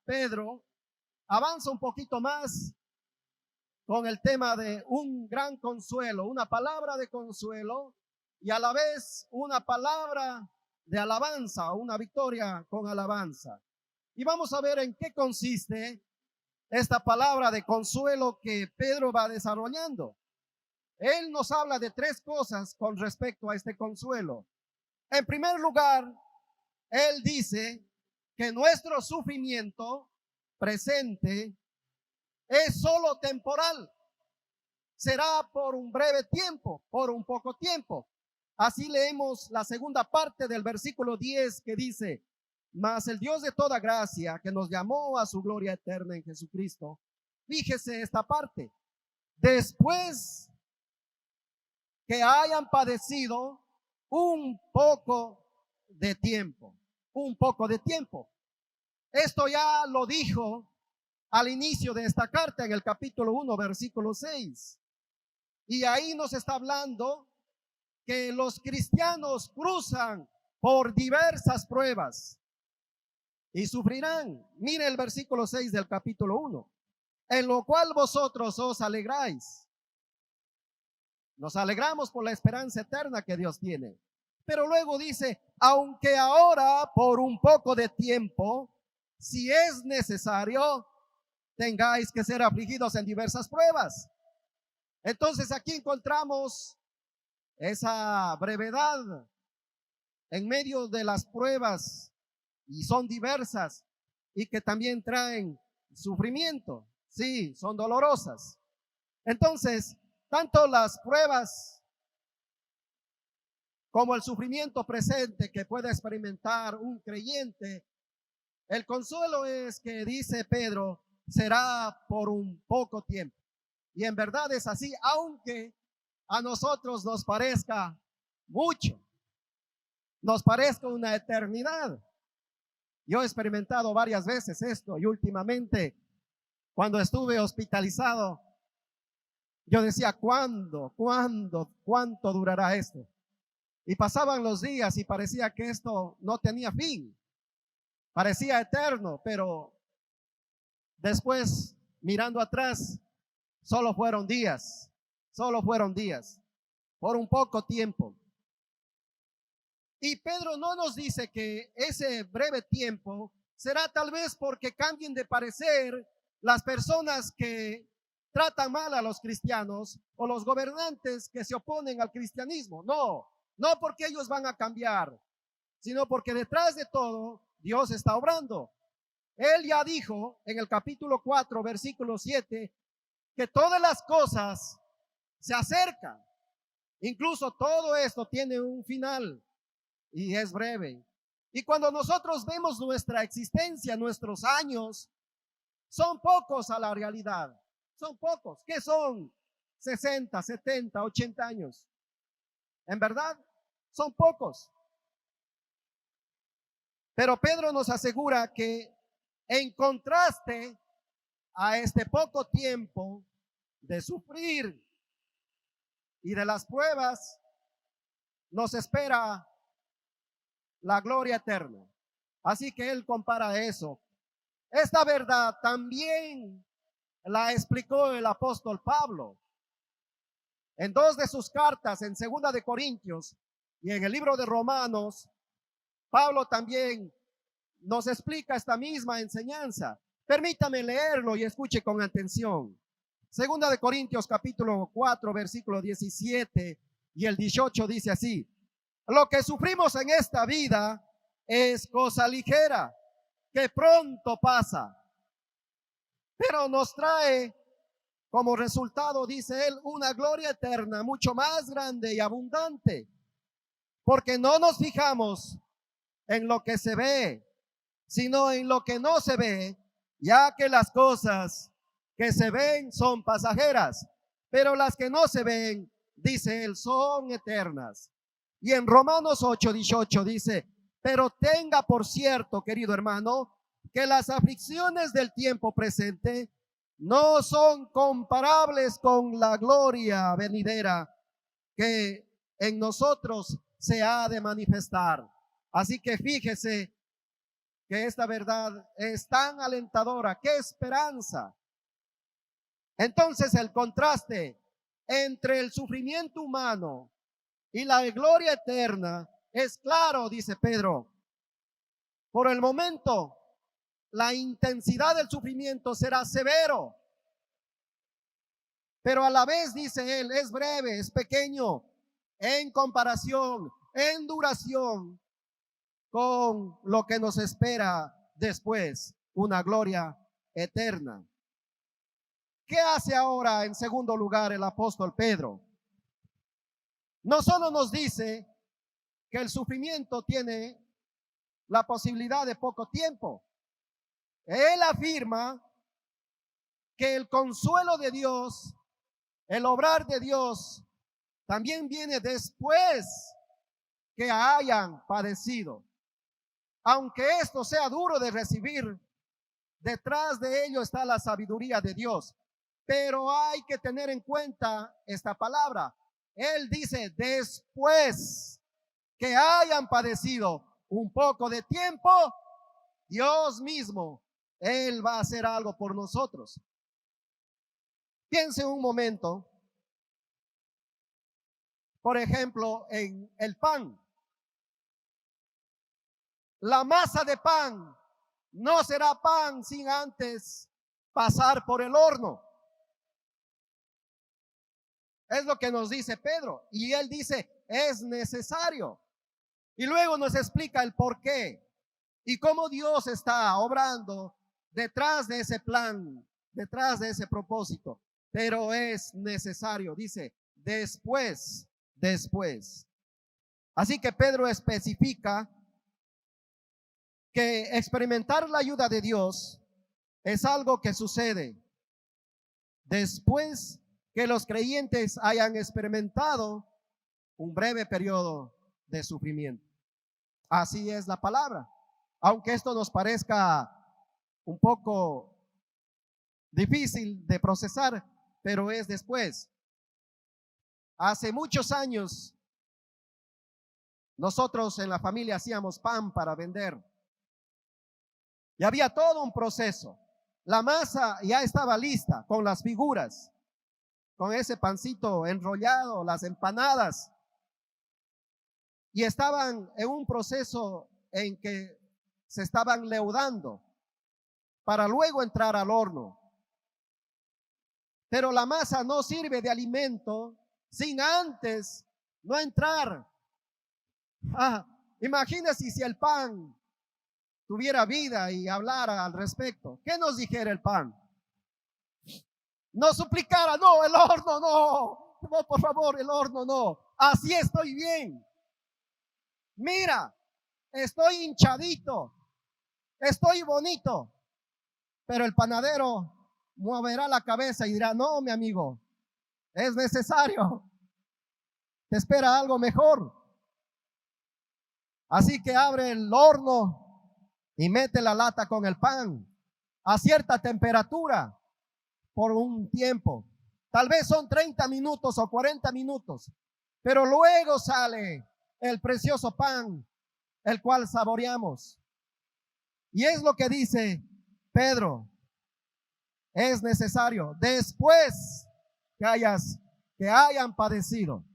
Pedro avanza un poquito más con el tema de un gran consuelo, una palabra de consuelo y a la vez una palabra de alabanza, una victoria con alabanza. Y vamos a ver en qué consiste esta palabra de consuelo que Pedro va desarrollando. Él nos habla de tres cosas con respecto a este consuelo. En primer lugar, él dice que nuestro sufrimiento presente es solo temporal. Será por un breve tiempo, por un poco tiempo. Así leemos la segunda parte del versículo 10 que dice: mas el Dios de toda gracia, que nos llamó a su gloria eterna en Jesucristo. Fíjese esta parte. Después que hayan padecido un poco de tiempo, un poco de tiempo. Esto ya lo dijo al inicio de esta carta en el capítulo 1, versículo 6. Y ahí nos está hablando que los cristianos cruzan por diversas pruebas y sufrirán. Mire el versículo 6 del capítulo 1. En lo cual vosotros os alegráis. Nos alegramos por la esperanza eterna que Dios tiene. Pero luego dice, aunque ahora por un poco de tiempo, si es necesario, tengáis que ser afligidos en diversas pruebas. Entonces aquí encontramos esa brevedad en medio de las pruebas, y son diversas y que también traen sufrimiento. Sí, son dolorosas. Entonces, tanto las pruebas como el sufrimiento presente que puede experimentar un creyente, el consuelo es que, dice Pedro, será por un poco tiempo. Y en verdad es así, aunque a nosotros nos parezca mucho, nos parezca una eternidad. Yo he experimentado varias veces esto y últimamente, cuando estuve hospitalizado, yo decía, ¿cuánto durará esto? Y pasaban los días y parecía que esto no tenía fin. Parecía eterno, pero después, mirando atrás, solo fueron días, por un poco tiempo. Y Pedro no nos dice que ese breve tiempo será tal vez porque cambien de parecer las personas que tratan mal a los cristianos o los gobernantes que se oponen al cristianismo. No porque ellos van a cambiar, sino porque detrás de todo Dios está obrando. Él ya dijo en el capítulo 4, versículo 7, que todas las cosas se acercan. Incluso todo esto tiene un final y es breve. Y cuando nosotros vemos nuestra existencia, nuestros años, son pocos a la realidad. Son pocos. ¿Qué son? 60, 70, 80 años. En verdad, son pocos. Pero Pedro nos asegura que en contraste a este poco tiempo de sufrir y de las pruebas, nos espera la gloria eterna. Así que él compara eso. Esta verdad también la explicó el apóstol Pablo en dos de sus cartas, en 2 de Corintios y en el libro de Romanos. Pablo también nos explica esta misma enseñanza. Permítame leerlo y escuche con atención. 2 de Corintios capítulo 4, versículo 17 y el 18 dice así: lo que sufrimos en esta vida es cosa ligera, que pronto pasa, pero nos trae como resultado, dice él, una gloria eterna mucho más grande y abundante, porque no nos fijamos en lo que se ve, sino en lo que no se ve, ya que las cosas que se ven son pasajeras, pero las que no se ven, dice él, son eternas. Y en Romanos 8:18 dice: pero tenga por cierto, querido hermano, que las aflicciones del tiempo presente no son comparables con la gloria venidera que en nosotros se ha de manifestar. Así que fíjese que esta verdad es tan alentadora, qué esperanza. Entonces el contraste entre el sufrimiento humano y la gloria eterna es claro, dice Pedro. Por el momento, la intensidad del sufrimiento será severo, pero a la vez, dice él, es breve, es pequeño en comparación, en duración con lo que nos espera después, una gloria eterna. ¿Qué hace ahora en segundo lugar el apóstol Pedro? No solo nos dice que el sufrimiento tiene la posibilidad de poco tiempo, él afirma que el consuelo de Dios, el obrar de Dios, también viene después que hayan padecido. Aunque esto sea duro de recibir, detrás de ello está la sabiduría de Dios. Pero hay que tener en cuenta esta palabra. Él dice, después que hayan padecido un poco de tiempo, Dios mismo, Él va a hacer algo por nosotros. Piense un momento, por ejemplo, en el pan. La masa de pan no será pan sin antes pasar por el horno. Es lo que nos dice Pedro. Y él dice, es necesario. Y luego nos explica el por qué y cómo Dios está obrando detrás de ese plan, detrás de ese propósito. Pero es necesario, dice, después. Así que Pedro especifica que experimentar la ayuda de Dios es algo que sucede después que los creyentes hayan experimentado un breve periodo de sufrimiento. Así es la palabra. Aunque esto nos parezca un poco difícil de procesar, pero es después. Hace muchos años, nosotros en la familia hacíamos pan para vender. Y había todo un proceso. La masa ya estaba lista con las figuras, con ese pancito enrollado, las empanadas. Y estaban en un proceso en que se estaban leudando para luego entrar al horno. Pero la masa no sirve de alimento sin antes no entrar. Imagínense si el pan tuviera vida y hablara al respecto. ¿Qué nos dijera el pan? No suplicara, no, el horno no, por favor, el horno no. Así estoy bien. Mira, estoy hinchadito, estoy bonito. Pero el panadero moverá la cabeza y dirá, no, mi amigo, es necesario. Te espera algo mejor. Así que abre el horno y mete la lata con el pan a cierta temperatura por un tiempo. Tal vez son 30 minutos o 40 minutos, pero luego sale el precioso pan, el cual saboreamos. Y es lo que dice Pedro, es necesario después que hayan padecido.